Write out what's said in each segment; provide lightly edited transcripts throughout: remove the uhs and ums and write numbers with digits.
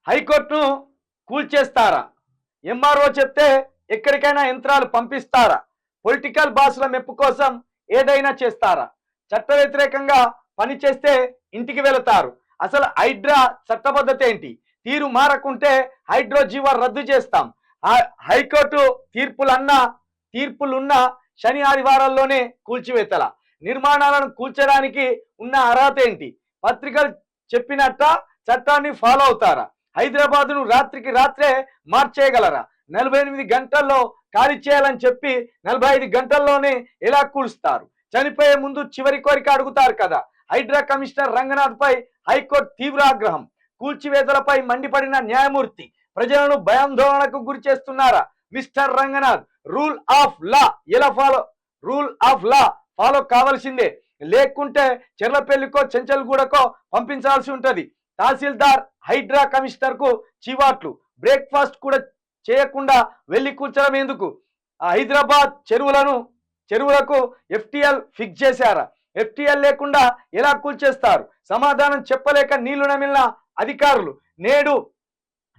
హైకోర్టును కూల్చేస్తారా? ఎంఆర్ఓ చెప్తే ఎక్కడికైనా యంత్రాలు పంపిస్తారా? పొలిటికల్ బాసుల మెప్పు కోసం ఏదైనా చేస్తారా? చట్ట వ్యతిరేకంగా పనిచేస్తే ఇంటికి వెళతారు. అసలు హైడ్రా చట్టబద్ధత ఏంటి? తీరు మారకుంటే హైడ్రో జీవో రద్దు చేస్తాం. హైకోర్టు తీర్పులున్న శని ఆదివారాల్లోనే కూల్చివేతల నిర్మాణాలను కూల్చడానికి ఉన్న అర్హత ఏంటి? పత్రికలు చెప్పినట్ట చట్టాన్ని ఫాలో అవుతారా? హైదరాబాద్ను రాత్రికి రాత్రే మార్చేయగలరా? 48 గంటల్లో ఖాళీ చేయాలని చెప్పి 45 గంటల్లోనే ఎలా కూలుస్తారు? చనిపోయే ముందు చివరి కోరిక అడుగుతారు కదా. హైడ్రా కమిషనర్ రంగనాథ్ పై హైకోర్టు తీవ్ర ఆగ్రహం. కూల్చివేతలపై మండిపడిన న్యాయమూర్తి ప్రజలను భయాందోళనకు గురి చేస్తున్నారా? Mister Ranganath, rule of law follow కావాల్సిందే, లేకుంటే చెర్లపల్లికో చెంచల్గూడకో పంపించాల్సి ఉంటది. తహసీల్దార్ హైడ్రా కమిషనర్ కు చివాట్లు. బ్రేక్ఫాస్ట్ కూడా చేయకుండా వెళ్లి కూర్చడం ఎందుకు? హైదరాబాద్ చెరువులకు FTL ఫిక్స్ చేశారా? FTL లేకుండా ఎలా కూల్చేస్తారు? సమాధానం చెప్పలేక నీళ్లు నమిలిన అధికారులు. నేడు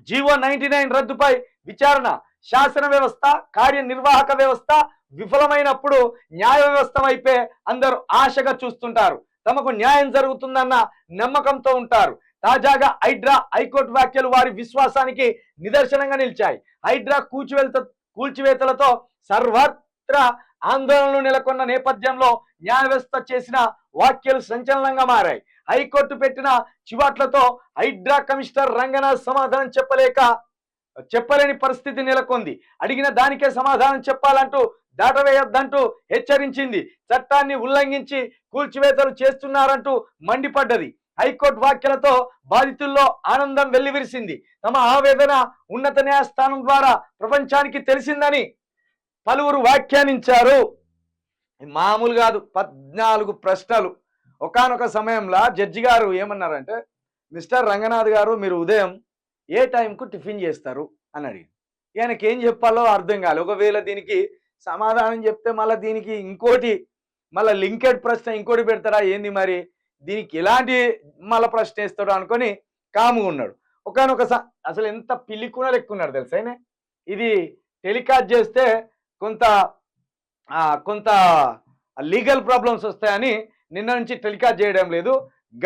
జీవో 99 రద్దుపై విచారణ. శాసన వ్యవస్థ, కార్యనిర్వాహక వ్యవస్థ విఫలమైనప్పుడు న్యాయ వ్యవస్థ వైపే అందరూ ఆశగా చూస్తుంటారు. తమకు న్యాయం జరుగుతుందన్న నమ్మకంతో ఉంటారు. తాజాగా హైకోర్టు వ్యాఖ్యలు వారి విశ్వాసానికి నిదర్శనంగా నిలిచాయి. హైడ్రా కూల్చివేతలతో సర్వత్రా ఆందోళనలు నెలకొన్న నేపథ్యంలో న్యాయ వ్యవస్థ చేసిన వ్యాఖ్యలు సంచలనంగా మారాయి. హైకోర్టు పెట్టిన చివాట్లతో హైడ్రా కమిషనర్ రంగనాథ్ సమాధానం చెప్పలేని పరిస్థితి నెలకొంది. అడిగిన దానికే సమాధానం చెప్పాలంటూ దాటవేయొద్దంటూ హెచ్చరించింది. చట్టాన్ని ఉల్లంఘించి కూల్చివేతలు చేస్తున్నారంటూ మండిపడ్డది. హైకోర్టు వ్యాఖ్యలతో బాధితుల్లో ఆనందం వెల్లివిరిసింది. తమ ఆవేదన ఉన్నత న్యాయస్థానం ద్వారా ప్రపంచానికి తెలిసిందని పలువురు వ్యాఖ్యానించారు. మామూలు కాదు, 14 ప్రశ్నలు. ఒకానొక సమయంలో జడ్జి గారు ఏమన్నారంటే, మిస్టర్ రంగనాథ్ గారు, మీరు ఉదయం ఏ టైంకు టిఫిన్ చేస్తారు అని అడిగి, ఆయనకి ఏం చెప్పాలో అర్థం కాలేదు. ఒకవేళ దీనికి సమాధానం చెప్తే మళ్ళీ దీనికి ఇంకోటి మళ్ళీ లింకెడ్ ప్రశ్న ఇంకోటి పెడతారా ఏంది, మరి దీనికి ఎలాంటి మళ్ళీ ప్రశ్న వేస్తాడు అనుకొని కాముగా ఉన్నాడు. అసలు ఎంత పిల్లికున లెక్కున్నాడు తెలుసా ఆయన. ఇది టెలికాస్ట్ చేస్తే కొంత లీగల్ ప్రాబ్లమ్స్ వస్తాయని నిన్న నుంచి టెలికాస్ట్ చేయడం లేదు.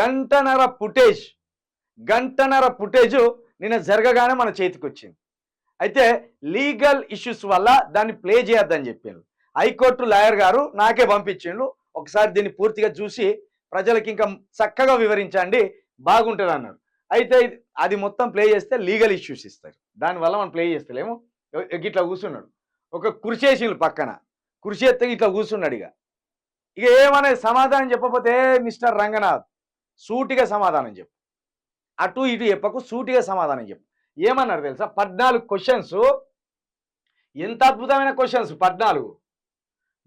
గంటన్నర ఫుటేజ్ నిన్న జరగగానే మన చేతికి వచ్చింది. అయితే లీగల్ ఇష్యూస్ వల్ల దాన్ని ప్లే చేయొద్దని చెప్పారు. హైకోర్టు లాయర్ గారు నాకే పంపించిండు, ఒకసారి దీన్ని పూర్తిగా చూసి ప్రజలకి ఇంకా చక్కగా వివరించండి, బాగుంటుంది అన్నారు. అయితే అది మొత్తం ప్లే చేస్తే లీగల్ ఇష్యూస్ ఇస్తారు, దానివల్ల మనం ప్లే చేస్తలేము. ఇట్లా కూర్చున్నాడు, ఒక కుర్చేసిలు పక్కన కుర్చీ ఎత్తే ఇట్లా కూర్చున్నాడు. ఇక ఏమనే సమాధానం చెప్పకపోతే, మిస్టర్ రంగనాథ్ సూటిగా సమాధానం చెప్పు, అటు ఇటు చెప్పకు, సూటిగా సమాధానం చెప్పు. ఏమన్నారు తెలుసా? 14 క్వశ్చన్స్. ఎంత అద్భుతమైన క్వశ్చన్స్! 14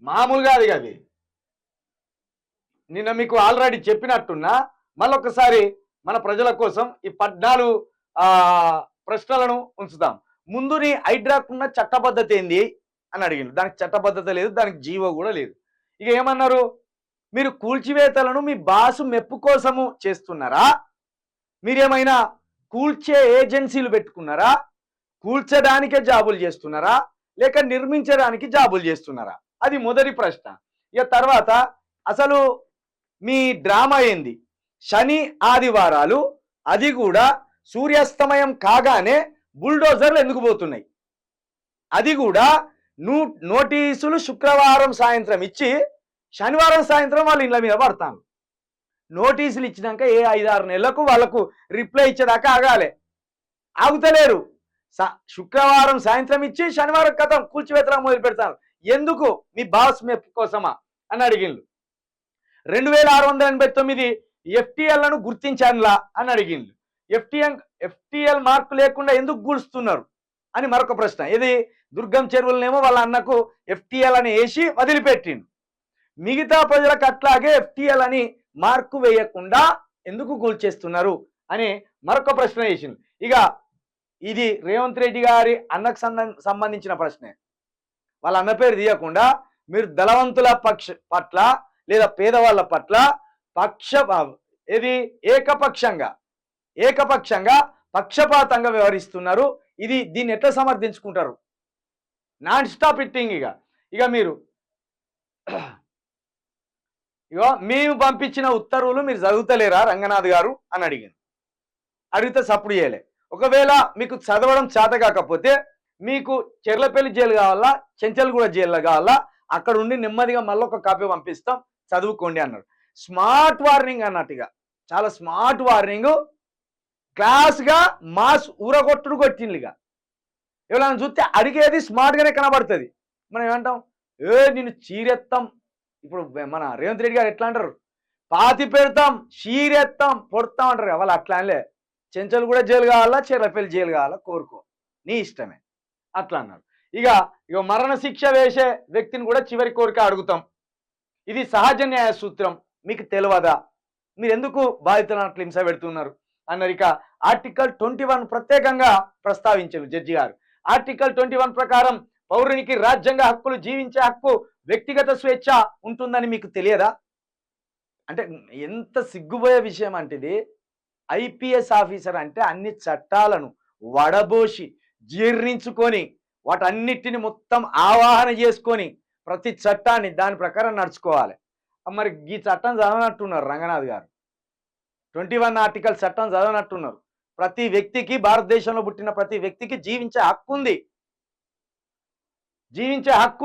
మామూలుగా అది కాదు. నిన్న మీకు ఆల్రెడీ చెప్పినట్టున్నా, మళ్ళొకసారి మన ప్రజల కోసం ఈ 14 ప్రశ్నలను ఉంచుతాం. ముందు నీ హైడ్రాకున్న చట్టబద్ధత ఏంది అని అడిగిండు. దానికి చట్టబద్ధత లేదు, దానికి జీవో కూడా లేదు. ఇక ఏమన్నారు? మీరు కూల్చివేతలను మీ బాసు మెప్పు కోసము చేస్తున్నారా? మీరేమైనా కూల్చే ఏజెన్సీలు పెట్టుకున్నారా? కూల్చడానికే జాబులు చేస్తున్నారా, లేక నిర్మించడానికి జాబులు చేస్తున్నారా? అది మొదటి ప్రశ్న. ఇక తర్వాత అసలు మీ డ్రామా ఏంది? శని ఆదివారాలు, అది కూడా సూర్యాస్తమయం కాగానే బుల్డోజర్లు ఎందుకు పోతున్నాయి? అది కూడా నోటీసులు శుక్రవారం సాయంత్రం ఇచ్చి శనివారం సాయంత్రం వాళ్ళ ఇళ్ళ మీద పడతాను. నోటీసులు ఇచ్చినాక 5-6 నెలలకు వాళ్ళకు రిప్లై ఇచ్చేదాకా ఆగుతలేరు. శుక్రవారం సాయంత్రం ఇచ్చి శనివారం కథం కూల్చివేతలు మొదలు పెడతాను. ఎందుకు? మీ బాస్ మెప్పు కోసమా అని అడిగిండు. 2689 FTLను గుర్తించానులా అని అడిగిండు. FTL మార్కు లేకుండా ఎందుకు కూల్స్తున్నారు అని మరొక ప్రశ్న. ఇది దుర్గం చెరువులనేమో వాళ్ళ అన్నకు FTL అని వేసి వదిలిపెట్టిండు. మిగతా ప్రజలకు అట్లాగే FTL అని మార్కు వేయకుండా ఎందుకు కూల్చేస్తున్నారు అని మరొక ప్రశ్న వేసింది. ఇక ఇది రేవంత్ రెడ్డి గారి అన్నకు సంబంధించిన ప్రశ్నే. వాళ్ళ అన్న పేరు తీయకుండా మీరు ధనవంతుల పట్ల లేదా పేదవాళ్ళ పట్ల ఏకపక్షంగా పక్షపాతంగా వ్యవహరిస్తున్నారు. దీన్ని ఎట్లా సమర్థించుకుంటారు? నాన్ స్టాప్ హిట్టింగ్ ఇక మీరు మేము పంపించిన ఉత్తర్వులు మీరు చదువుతలేరా రంగనాథ్ గారు అని అడిగితే సప్పుడు చేయలే. ఒకవేళ మీకు చదవడం చేత కాకపోతే మీకు చెర్లపల్లి జైలు కావాలా, చెంచల్గూడ జైల్లో కావాలా, అక్కడ ఉండి నెమ్మదిగా మళ్ళీ ఒక కాపీ పంపిస్తాం, చదువుకోండి అన్నాడు. స్మార్ట్ వార్నింగ్ అన్నట్టుగా, చాలా స్మార్ట్ వార్నింగ్. క్లాస్గా మాస్ ఊరగొట్టుడు కొట్టింది. ఎవరైనా చూస్తే అడిగేది స్మార్ట్గానే కనబడుతుంది. మనం ఏమంటాం, నిన్ను చీరెత్తాం. ఇప్పుడు మన రేవంత్ రెడ్డి గారు ఎట్లా అంటారు, పాతి పెడతాం, చీరెత్తాం, పొడతాం అంటారు. వాళ్ళు అట్లా అనలే, చెంచలు కూడా జైలు కావాలా, చెర్లపల్లి జైలు కావాలా, కోరుకో, నీ ఇష్టమే అట్లా అన్నారు. ఇక మరణ శిక్ష వేసే వ్యక్తిని కూడా చివరి కోరిక అడుగుతాం. ఇది సహజ న్యాయ సూత్రం, మీకు తెలియదా? మీరు ఎందుకు బాధితులను అట్లా హింస పెడుతున్నారు అన్నారు. ఇక ఆర్టికల్ 21 ప్రత్యేకంగా ప్రస్తావించారు జడ్జి గారు. ఆర్టికల్ 21 ప్రకారం పౌరునికి రాజ్యాంగ హక్కులు, జీవించే హక్కు, వ్యక్తిగత స్వేచ్ఛ ఉంటుందని మీకు తెలియదా? అంటే ఎంత సిగ్గుపోయే విషయం అంటే ఇది. ఐపీఎస్ ఆఫీసర్ అంటే అన్ని చట్టాలను వడబోసి జీర్ణించుకొని వాటన్నిటిని మొత్తం ఆవాహన చేసుకొని ప్రతి చట్టాన్ని దాని ప్రకారం నడుచుకోవాలి. మరి ఈ చట్టం చదవనట్టున్నారు రంగనాథ్ గారు. 21 ఆర్టికల్ చట్టం చదవనట్టున్నారు. ప్రతి వ్యక్తికి, భారతదేశంలో పుట్టిన ప్రతి వ్యక్తికి జీవించే హక్కు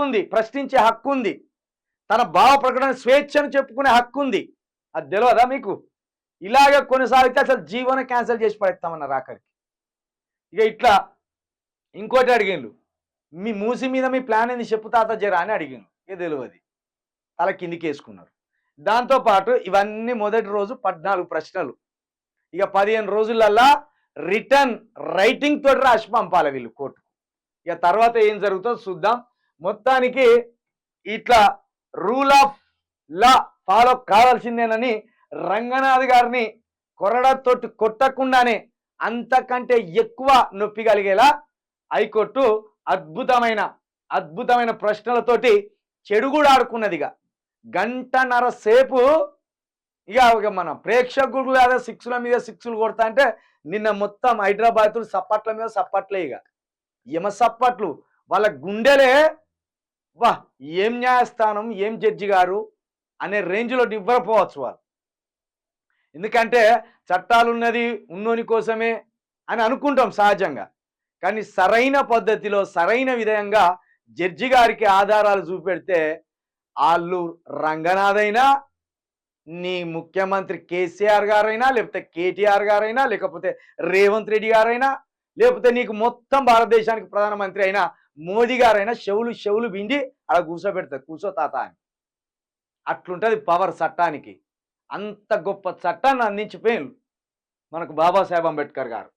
ఉంది, ప్రశ్నించే హక్కు ఉంది, తన భావ ప్రకటన స్వేచ్ఛను చెప్పుకునే హక్కు ఉంది. అది తెలియదా మీకు? ఇలాగే కొనసాగితే అసలు జీవన క్యాన్సిల్ చేసి పడేస్తామన్నారు ఆఖరికి. ఇట్లా ఇంకోటి అడిగిండు, మీ మూసి మీద మీ ప్లాన్ ఏంది చెప్పు తాత జరా అని అడిగిండు. తెలియదు, తల కిందికి వేసుకున్నారు. దాంతోపాటు ఇవన్నీ మొదటి రోజు 14 ప్రశ్నలు. 15 రోజులల్లా రిటర్న్ రైటింగ్ తోటి రాసి పంపాలి వీళ్ళు కోర్టుకు. తర్వాత ఏం జరుగుతుందో చూద్దాం. మొత్తానికి ఇట్లా రూల్ ఆఫ్ లా ఫాలో కావాల్సిందేనని రంగనాథ్ గారిని కొరడతోటి కొట్టకుండానే అంతకంటే ఎక్కువ నొప్పి కలిగేలా హైకోర్టు అద్భుతమైన ప్రశ్నలతోటి చెడుగుడు ఆడుకున్నదిగా. గంటన్నర సేపు మన ప్రేక్షకులు లేదా 6ల మీద 6లు కొడతా అంటే నిన్న మొత్తం హైదరాబాద్లు సప్పట్ల మీద సప్పట్లే. యమ సప్పట్లు, వాళ్ళ గుండెలే వా ఏం న్యాయస్థానం, ఏం జడ్జి గారు అనే రేంజ్లో నివ్వరపోవచ్చు వాళ్ళు. ఎందుకంటే చట్టాలున్నది ఉన్నోని కోసమే అని అనుకుంటాం సహజంగా. కానీ సరైన పద్ధతిలో, సరైన విధంగా జడ్జి గారికి ఆధారాలు చూపెడితే వాళ్ళు రంగనాథ్ అయినా, నీ ముఖ్యమంత్రి కేసీఆర్ గారైనా, లేకపోతే కేటీఆర్ గారైనా, లేకపోతే రేవంత్ రెడ్డి గారైనా, లేకపోతే నీకు మొత్తం భారతదేశానికి ప్రధానమంత్రి అయినా మోదీ గారైనా చెవులు బిండి అలా కూర్చోబెడతారు, కూర్చో తాత అని. అట్లుంటుంది పవర్ చట్టానికి. అంత గొప్ప చట్టాన్ని అందించిపోయింది మనకు బాబాసాహెబ్ అంబేద్కర్ గారు.